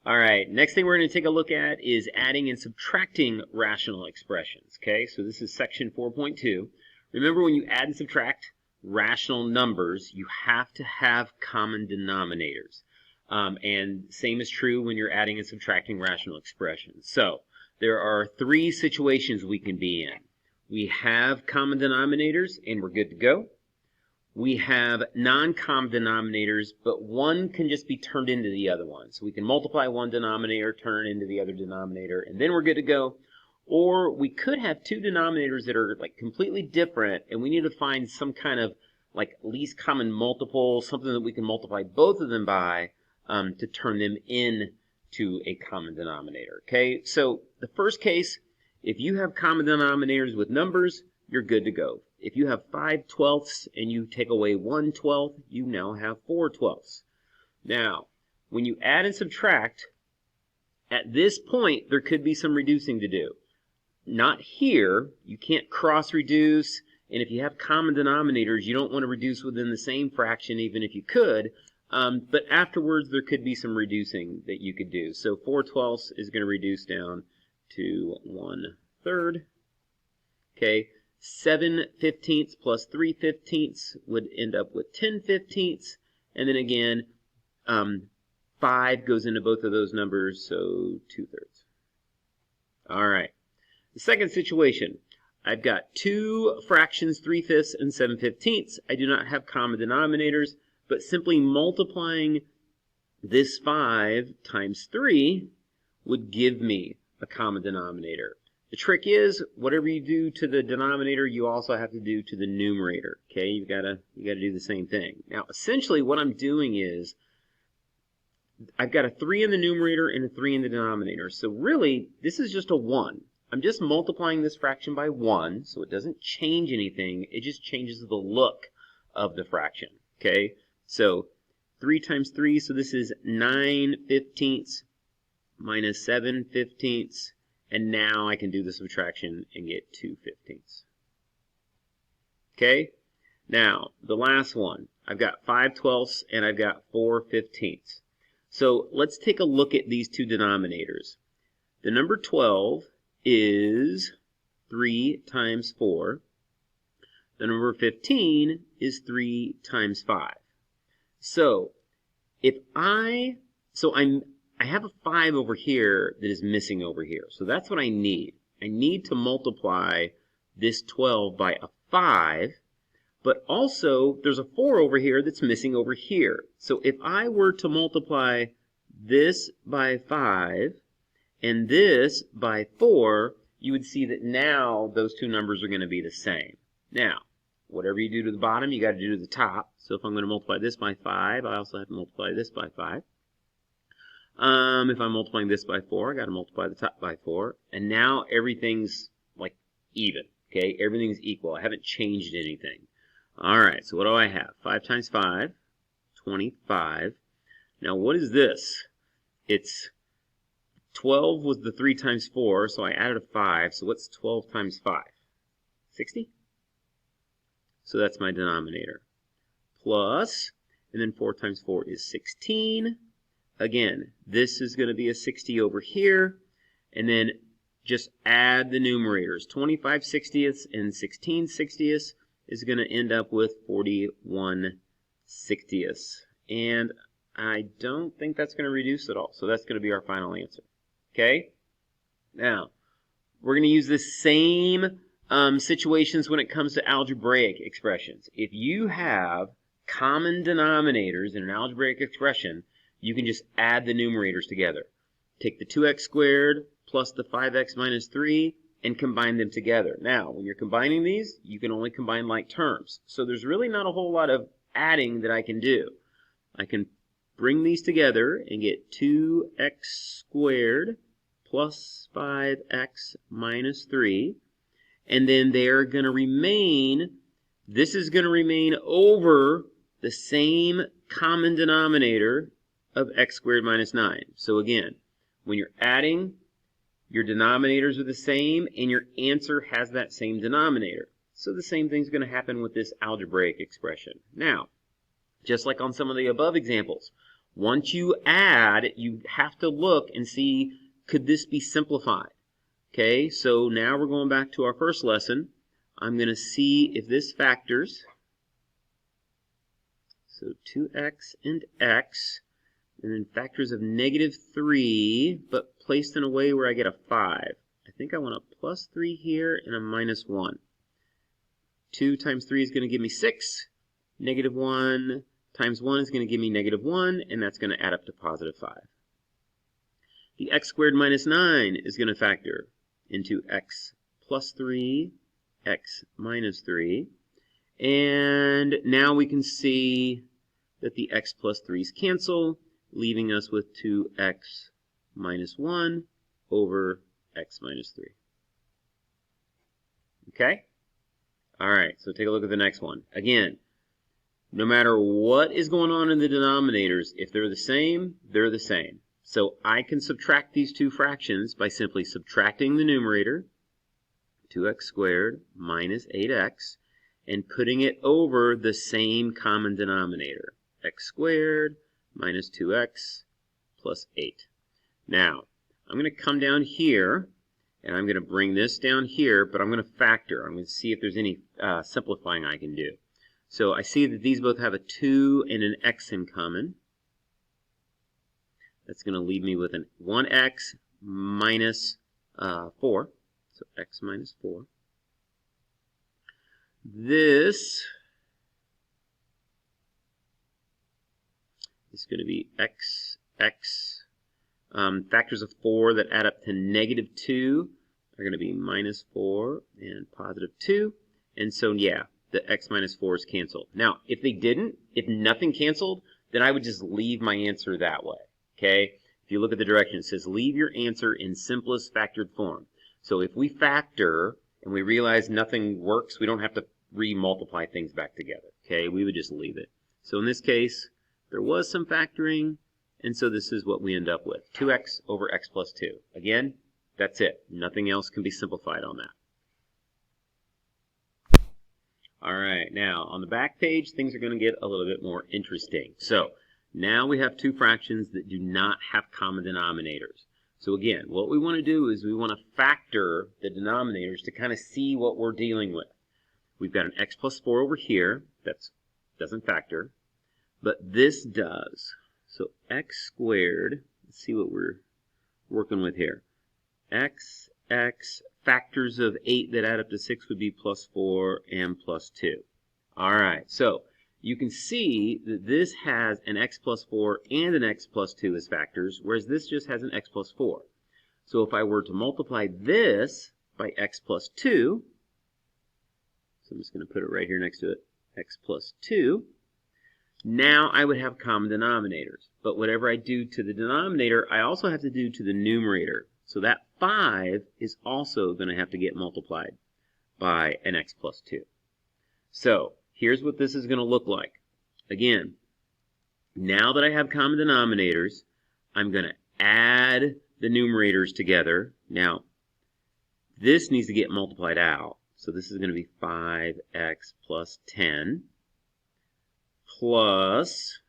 All right, next thing we're going to take a look at is adding and subtracting rational expressions. Okay, so this is section 4.2. Remember, when you add and subtract rational numbers, you have to have common denominators. And same is true when you're adding and subtracting rational expressions. So there are three situations we can be in. We have common denominators, and we're good to go. We have non-common denominators, but one can just be turned into the other one. So we can multiply one denominator, turn it into the other denominator, and then we're good to go. Or we could have two denominators that are like completely different, and we need to find some kind of like least common multiple, something that we can multiply both of them by to turn them into a common denominator. Okay, so the first case, if you have common denominators with numbers, you're good to go. If you have 5/12ths and you take away 1/12, you now have 4/12ths. Now, when you add and subtract, at this point, there could be some reducing to do. Not here. You can't cross-reduce, and if you have common denominators, you don't want to reduce within the same fraction, even if you could. But afterwards, there could be some reducing that you could do. So 4/12ths is going to reduce down to 1/3. Okay. 7/15ths plus 3/15ths would end up with 10/15ths. And then again, 5 goes into both of those numbers, so 2/3. All right. The second situation, I've got two fractions, 3/5 and 7/15. I do not have common denominators, but simply multiplying this 5 times 3 would give me a common denominator. The trick is, whatever you do to the denominator, you also have to do to the numerator. Okay, you gotta do the same thing. Now, essentially, what I'm doing is, I've got a 3 in the numerator and a 3 in the denominator. So really, this is just a 1. I'm just multiplying this fraction by 1, so it doesn't change anything. It just changes the look of the fraction. Okay, so 3 times 3, so this is 9/15 minus 7/15. And now I can do the subtraction and get 2/15. Okay? Now, the last one. I've got 5/12ths and I've got 4/15. So let's take a look at these two denominators. The number 12 is 3 times 4. The number 15 is 3 times 5. So I have a 5 over here that is missing over here. So that's what I need. I need to multiply this 12 by a 5, but also there's a 4 over here that's missing over here. So if I were to multiply this by 5 and this by 4, you would see that now those two numbers are going to be the same. Now, whatever you do to the bottom, you got to do to the top. So if I'm going to multiply this by 5, I also have to multiply this by 5. If I'm multiplying this by 4, I got to multiply the top by 4. And now everything's like even. Okay, everything's equal. I haven't changed anything. All right, so what do I have? 5 times 5, 25. Now what is this? It's 12 was the 3 times 4, so I added a 5. So what's 12 times 5? 60? So that's my denominator. Plus, and then 4 times 4 is 16. Again, this is going to be a 60 over here, and then just add the numerators. 25/60ths and 16/60ths is going to end up with 41/60ths. And I don't think that's going to reduce at all, so that's going to be our final answer. Okay? Now, we're going to use the same situations when it comes to algebraic expressions. If you have common denominators in an algebraic expression, you can just add the numerators together. Take the 2x squared plus the 5x minus 3 and combine them together. Now, when you're combining these, you can only combine like terms. So there's really not a whole lot of adding that I can do. I can bring these together and get 2x squared plus 5x minus 3. And then they're going to remain, this is going to remain over the same common denominator of x squared minus 9. So again, when you're adding, your denominators are the same and your answer has that same denominator. So the same thing's going to happen with this algebraic expression. Now, just like on some of the above examples, Once you add, you have to look and see, could this be simplified? Okay, so now we're going back to our first lesson. I'm going to see if this factors. So 2x and x, and then factors of -3, but placed in a way where I get a 5. I think I want a +3 here and a -1. 2 times 3 is going to give me 6. -1 times 1 is going to give me -1, and that's going to add up to +5. The x squared minus 9 is going to factor into x plus 3, x minus 3. And now we can see that the x plus 3's cancel, leaving us with 2x minus 1 over x minus 3. Okay? All right, so take a look at the next one. Again, no matter what is going on in the denominators, if they're the same, they're the same. So I can subtract these two fractions by simply subtracting the numerator, 2x squared minus 8x, and putting it over the same common denominator, x squared minus 2x plus 8. Now, I'm going to come down here, and I'm going to bring this down here, but I'm going to factor. I'm going to see if there's any simplifying I can do. So I see that these both have a 2 and an x in common. That's going to leave me with an 1x minus 4. So x minus 4. This is going to be x. Factors of 4 that add up to -2 are going to be -4 and +2. And so, yeah, the x minus 4 is canceled. Now, if they didn't, if nothing canceled, then I would just leave my answer that way. Okay? If you look at the direction, it says leave your answer in simplest factored form. So if we factor and we realize nothing works, we don't have to re-multiply things back together. Okay? We would just leave it. So in this case, there was some factoring, and so this is what we end up with. 2x over x plus 2. Again, that's it. Nothing else can be simplified on that. All right, now on the back page, things are going to get a little bit more interesting. So now we have two fractions that do not have common denominators. So again, what we want to do is we want to factor the denominators to kind of see what we're dealing with. We've got an x plus 4 over here. That doesn't factor, but this does. So x squared, let's see what we're working with here. X, factors of 8 that add up to 6 would be +4 and +2. All right, so you can see that this has an x plus 4 and an x plus 2 as factors, whereas this just has an x plus 4. So if I were to multiply this by x plus 2, so I'm just going to put it right here next to it, x plus 2, now I would have common denominators. But whatever I do to the denominator, I also have to do to the numerator. So that 5 is also going to have to get multiplied by an x plus 2. So here's what this is going to look like. Again, now that I have common denominators, I'm going to add the numerators together. Now, this needs to get multiplied out. So this is going to be 5x plus 10 plus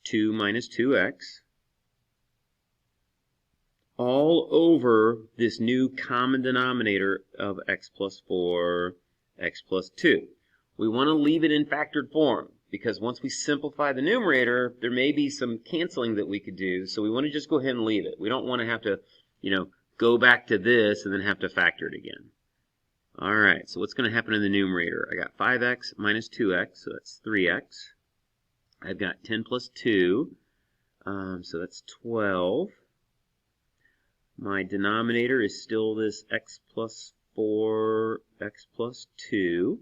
2 minus 2x all over this new common denominator of x plus 4, x plus 2. We want to leave it in factored form because once we simplify the numerator, there may be some canceling that we could do. So we want to just go ahead and leave it. We don't want to have to, go back to this and then have to factor it again. All right, so what's going to happen in the numerator? I got 5x minus 2x, so that's 3x. I've got 10 plus 2, so that's 12. My denominator is still this x plus 4, x plus 2.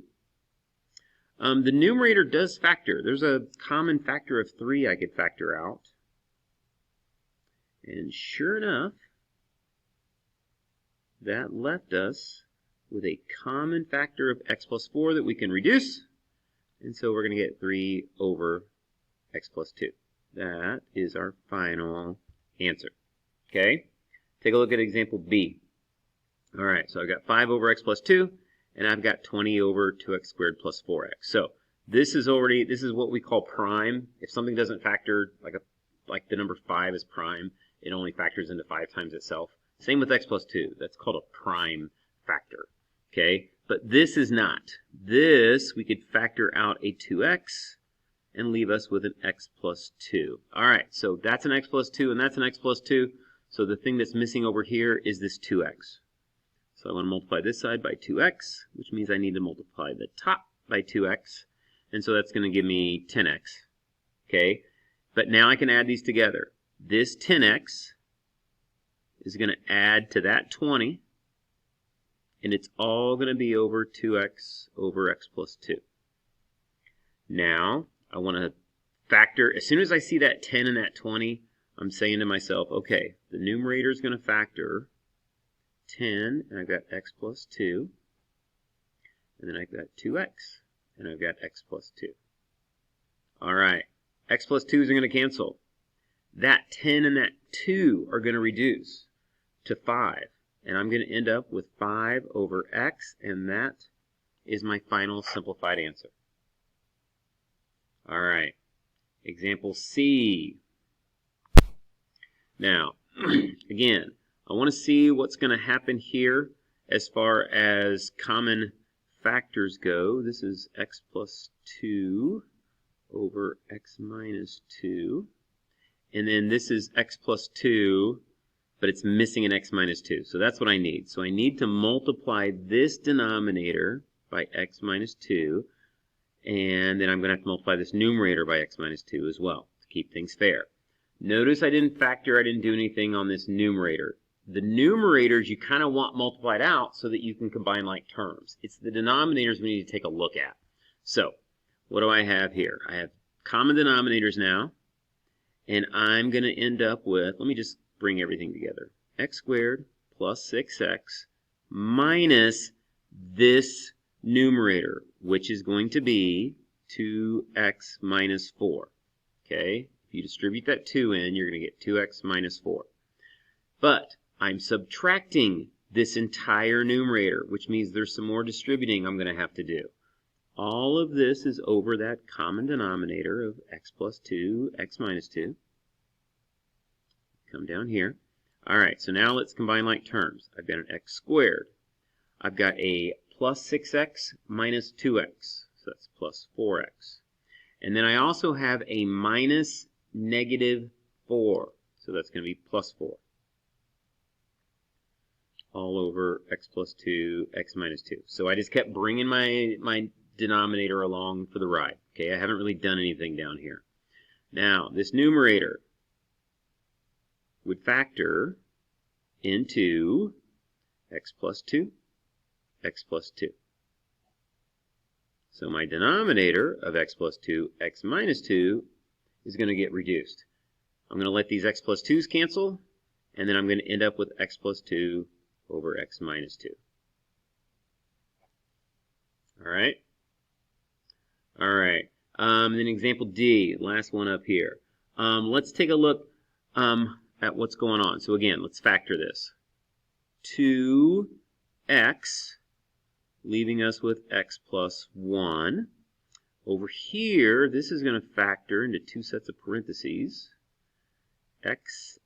The numerator does factor. There's a common factor of 3 I could factor out. And sure enough, that left us with a common factor of x plus 4 that we can reduce. And so we're going to get 3 over x plus 2. That is our final answer. Okay? Take a look at example B. All right, so I've got 5 over x plus 2, and I've got 20 over 2x squared plus 4x. So This is what we call prime. If something doesn't factor, like the number 5 is prime, it only factors into 5 times itself. Same with x plus 2. That's called a prime factor. Okay? But this is not. This, we could factor out a 2x and leave us with an x plus 2. All right, so that's an x plus 2 and that's an x plus 2. So the thing that's missing over here is this 2x. So I want to multiply this side by 2x, which means I need to multiply the top by 2x. And so that's going to give me 10x. Okay, but now I can add these together. This 10x is going to add to that 20, and it's all going to be over 2x over x plus 2. Now, I want to factor, as soon as I see that 10 and that 20, I'm saying to myself, okay, the numerator is going to factor 10, and I've got x plus 2, and then I've got 2x, and I've got x plus 2. All right, x plus 2s are going to cancel. That 10 and that 2 are going to reduce to 5, and I'm going to end up with 5 over x, and that is my final simplified answer. All right, example C. Now, again, I want to see what's going to happen here as far as common factors go. This is x plus 2 over x minus 2. And then this is x plus 2, but it's missing an x minus 2. So that's what I need. So I need to multiply this denominator by x minus 2. And then I'm going to have to multiply this numerator by x minus 2 as well to keep things fair. Notice I didn't do anything on this numerator. The numerators you kind of want multiplied out so that you can combine like terms. It's the denominators we need to take a look at. So, what do I have here? I have common denominators now, and I'm going to end up with, let me just bring everything together, x squared plus 6x minus this numerator, which is going to be 2x minus 4. Okay? If you distribute that 2 in, you're going to get 2x minus 4. But I'm subtracting this entire numerator, which means there's some more distributing I'm going to have to do. All of this is over that common denominator of x plus 2, x minus 2. Come down here. All right, so now let's combine like terms. I've got an x squared. I've got a plus 6x minus 2x, so that's plus 4x. And then I also have a minus negative 4, so that's going to be plus 4. All over x plus 2, x minus 2. So I just kept bringing my denominator along for the ride. Okay, I haven't really done anything down here. Now, this numerator would factor into x plus 2, x plus 2. So my denominator of x plus 2, x minus 2 is going to get reduced. I'm going to let these x plus 2's cancel, and then I'm going to end up with x plus 2 over x minus 2. All right? All right. Then example D, last one up here. Let's take a look at what's going on. So again, let's factor this. 2x, leaving us with x plus 1. Over here, this is going to factor into two sets of parentheses. X,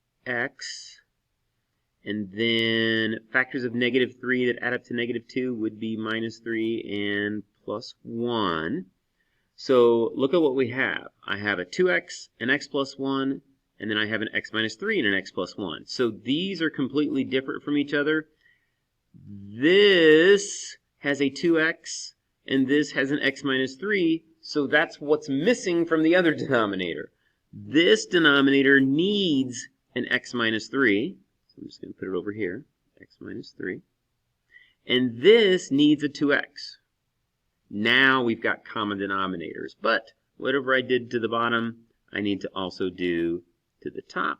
and then factors of negative 3 that add up to negative 2 would be minus 3 and plus 1. So look at what we have. I have a 2x, an x plus 1, and then I have an x minus 3 and an x plus 1. So these are completely different from each other. This has a 2x, and this has an x minus 3, so that's what's missing from the other denominator. This denominator needs an x minus 3. I'm just going to put it over here, x minus 3. And this needs a 2x. Now we've got common denominators. But whatever I did to the bottom, I need to also do to the top.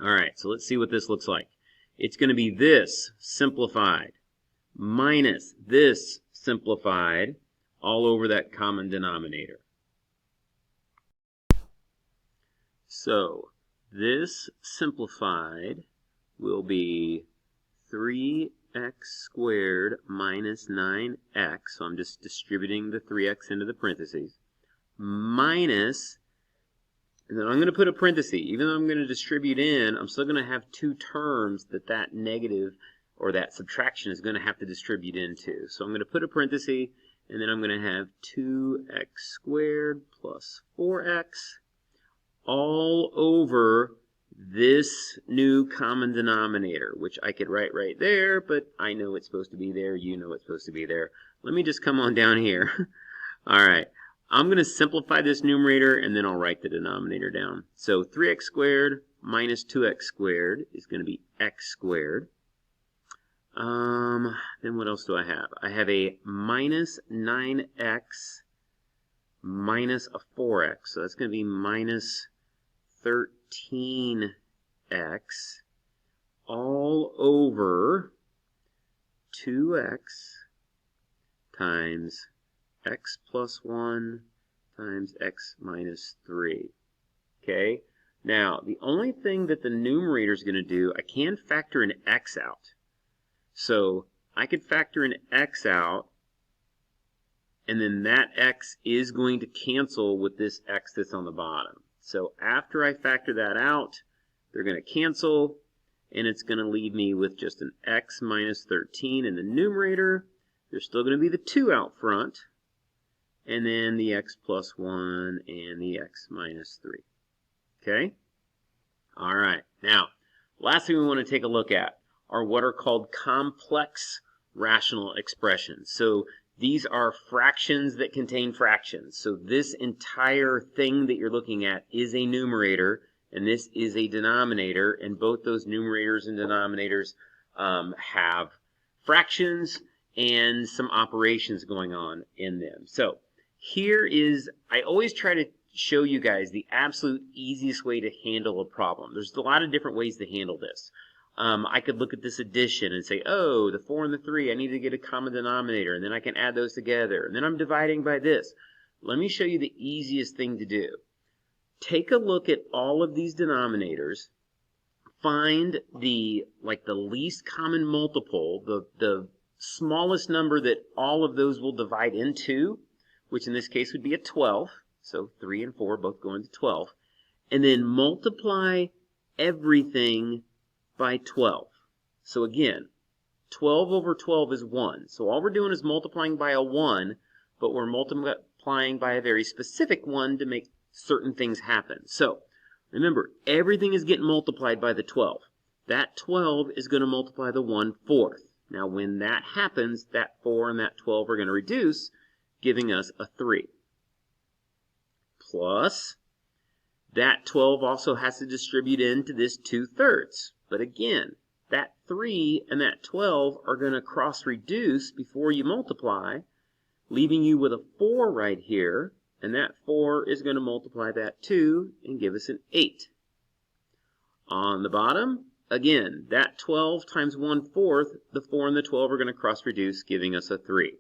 All right, so let's see what this looks like. It's going to be this simplified minus this simplified all over that common denominator. So this simplified will be 3x x squared minus 9x, so I'm just distributing the 3x into the parentheses, minus, and then I'm going to put a parenthesis. Even though I'm going to distribute in, I'm still going to have two terms that negative or that subtraction is going to have to distribute into. So I'm going to put a parenthesis, and then I'm going to have 2x squared plus 4x all over this new common denominator, which I could write right there, but I know it's supposed to be there. You know it's supposed to be there. Let me just come on down here. All right. I'm going to simplify this numerator, and then I'll write the denominator down. So 3x squared minus 2x squared is going to be x squared. Then what else do I have? I have a minus 9x minus a 4x. So that's going to be minus 13x all over 2x times x plus 1 times x minus 3. Okay? Now, the only thing that the numerator is going to do, I can factor an x out. So I could factor an x out, and then that x is going to cancel with this x that's on the bottom. So after I factor that out, they're going to cancel, and it's going to leave me with just an x minus 13 in the numerator. There's still going to be the 2 out front, and then the x plus 1 and the x minus 3. Okay? All right. Now, last thing we want to take a look at are what are called complex rational expressions. So these are fractions that contain fractions. So this entire thing that you're looking at is a numerator, and this is a denominator, and both those numerators and denominators have fractions and some operations going on in them. So here is, I always try to show you guys the absolute easiest way to handle a problem. There's a lot of different ways to handle this. I could look at this addition and say, oh, the 4 and the 3, I need to get a common denominator, and then I can add those together, and then I'm dividing by this. Let me show you the easiest thing to do. Take a look at all of these denominators, find the least common multiple, the smallest number that all of those will divide into, which in this case would be a 12. So 3 and 4 both go into 12. And then multiply everything by 12. So again, 12 over 12 is 1. So all we're doing is multiplying by a 1, but we're multiplying by a very specific 1 to make certain things happen. So remember, everything is getting multiplied by the 12. That 12 is going to multiply the 1/4. Now when that happens, that 4 and that 12 are going to reduce, giving us a 3. Plus, that 12 also has to distribute into this 2/3. But again, that 3 and that 12 are going to cross-reduce before you multiply, leaving you with a 4 right here, and that 4 is going to multiply that 2 and give us an 8. On the bottom, again, that 12 times 1/4, the 4 and the 12 are going to cross-reduce, giving us a 3.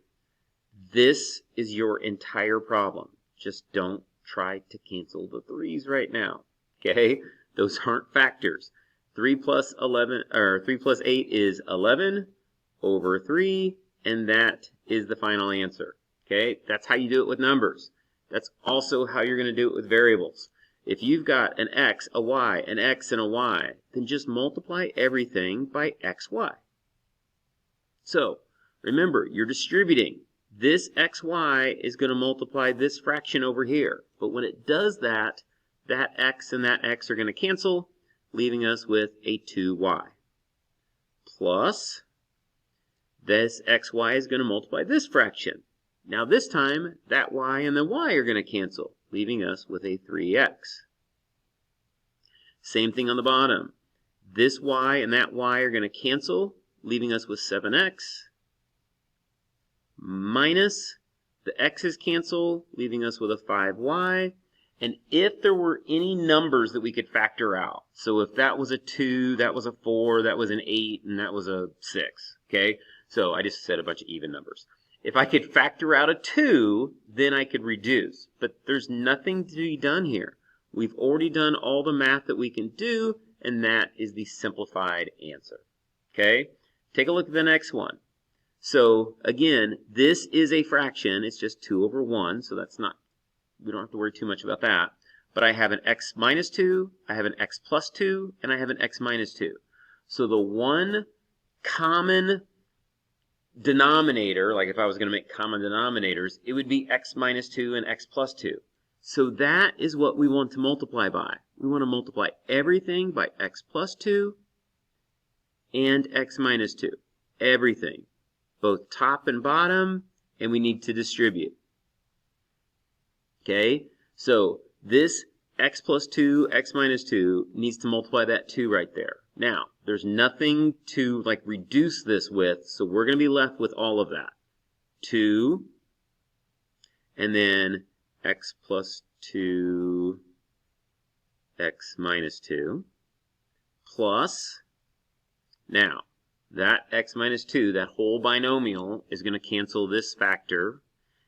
This is your entire problem. Just don't try to cancel the 3's right now. Okay? Those aren't factors. 3 plus 8 is 11 over 3, and that is the final answer. Okay? That's how you do it with numbers. That's also how you're going to do it with variables. If you've got an x, a y, an x, and a y, then just multiply everything by xy. So, remember, you're distributing. This xy is going to multiply this fraction over here. But when it does that, that x and that x are going to cancel, leaving us with a 2y. Plus, this xy is going to multiply this fraction. Now this time, that y and the y are going to cancel, leaving us with a 3x. Same thing on the bottom. This y and that y are going to cancel, leaving us with 7x. Minus the x's cancel, leaving us with a 5y. And if there were any numbers that we could factor out, so if that was a 2, that was a 4, that was an 8, and that was a 6, okay? So I just said a bunch of even numbers. If I could factor out a 2, then I could reduce. But there's nothing to be done here. We've already done all the math that we can do, and that is the simplified answer. Okay? take a look at the next one. So again, this is a fraction. It's just 2 over 1, so that's not, we don't have to worry too much about that. But I have an x minus 2, I have an x plus 2, and I have an x minus 2. So the one common denominator, like if I was going to make common denominators, it would be x minus 2 and x plus 2. So that is what we want to multiply by. We want to multiply everything by x plus 2 and x minus 2. Everything. Both top and bottom, and we need to distribute. Okay? So this x plus 2, x minus 2 needs to multiply that 2 right there. Now, there's nothing to like reduce this with, so we're going to be left with all of that. 2, and then x plus 2, x minus 2, plus, now, that x minus 2, that whole binomial, is going to cancel this factor,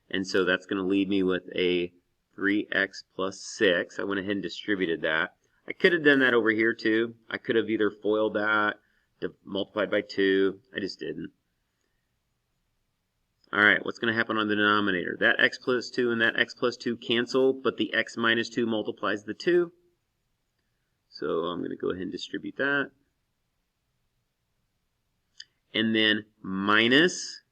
and so that's going to leave me with a 3x plus 6. I went ahead and distributed that. I could have done that over here too. I could have either FOILed that, multiplied by 2. I just didn't. Alright, what's going to happen on the denominator? That x plus 2 and that x plus 2 cancel, but the x minus 2 multiplies the 2. So I'm going to go ahead and distribute that. And then minus,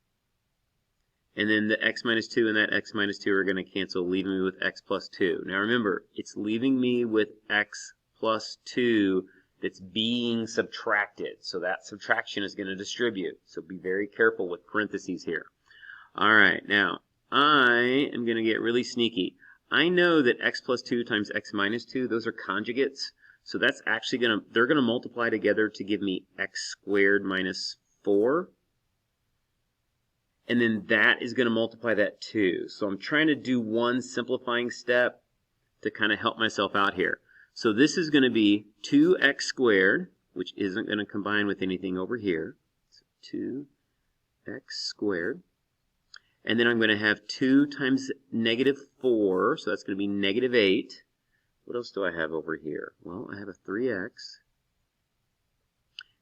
and then the x minus 2 and that x minus 2 are going to cancel, leaving me with x plus 2. Now remember, it's leaving me with x plus 2 that's being subtracted. So that subtraction is going to distribute. So be very careful with parentheses here. Alright, now I am going to get really sneaky. I know that x plus 2 times x minus 2, those are conjugates. So that's actually going to, they're going to multiply together to give me x squared minus 4. And then that is going to multiply that 2. So I'm trying to do one simplifying step to kind of help myself out here. So this is going to be 2x squared, which isn't going to combine with anything over here. So 2x squared. And then I'm going to have 2 times negative 4, so that's going to be negative 8. What else do I have over here? Well, I have a 3x.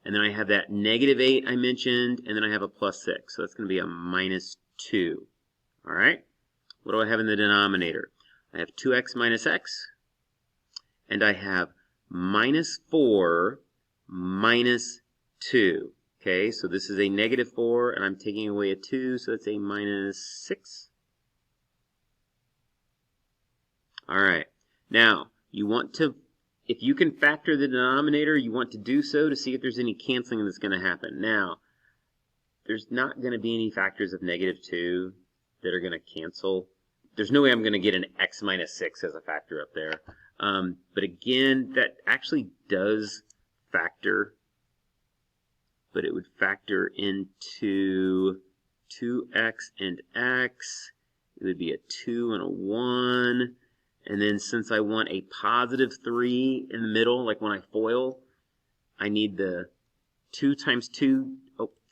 And then I have that negative 8 I mentioned, and then I have a plus 6. So that's going to be a minus 2. All right? What do I have in the denominator? I have 2x minus x, and I have minus 4 minus 2. Okay, so this is a negative 4, and I'm taking away a 2, so that's a minus 6. All right. Now, you want to, if you can factor the denominator, you want to do so to see if there's any canceling that's going to happen. Now, there's not going to be any factors of negative 2 that are going to cancel. There's no way I'm going to get an x minus 6 as a factor up there. But again, that actually does factor, but it would factor into 2x and x. It would be a 2 and a 1. And then since I want a positive 3 in the middle, like when I FOIL, I need the 2 times 2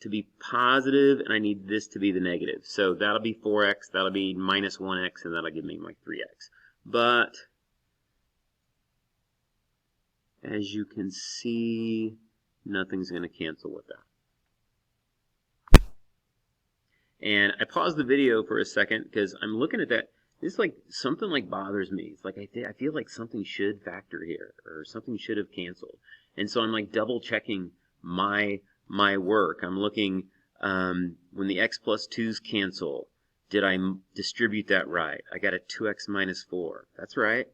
to be positive, and I need this to be the negative. So that'll be 4x, that'll be minus 1x, and that'll give me my 3x. But as you can see, nothing's going to cancel with that. And I paused the video for a second because I'm looking at that. This like something like bothers me. It's like I feel like something should factor here, or something should have canceled. And so I'm like double checking my work. I'm looking when the x plus 2's cancel. Did I distribute that right? I got a 2x minus 4. That's right.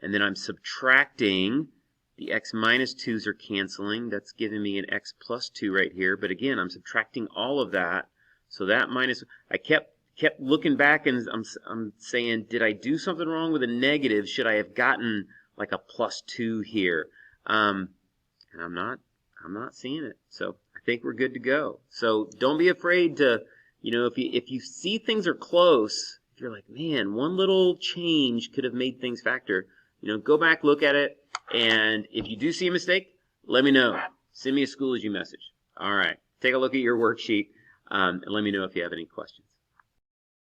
And then I'm subtracting. The x minus 2's are canceling. That's giving me an x plus 2 right here. But again, I'm subtracting all of that. So that minus, I kept looking back, and I'm saying, did I do something wrong with a negative? Should I have gotten like a plus 2 here? And I'm not seeing it. So I think we're good to go. So don't be afraid to, if you see things are close, if you're like, man, one little change could have made things factor, go back, look at it, and if you do see a mistake, let me know. Send me a Schoology message. All right. Take a look at your worksheet, and let me know if you have any questions.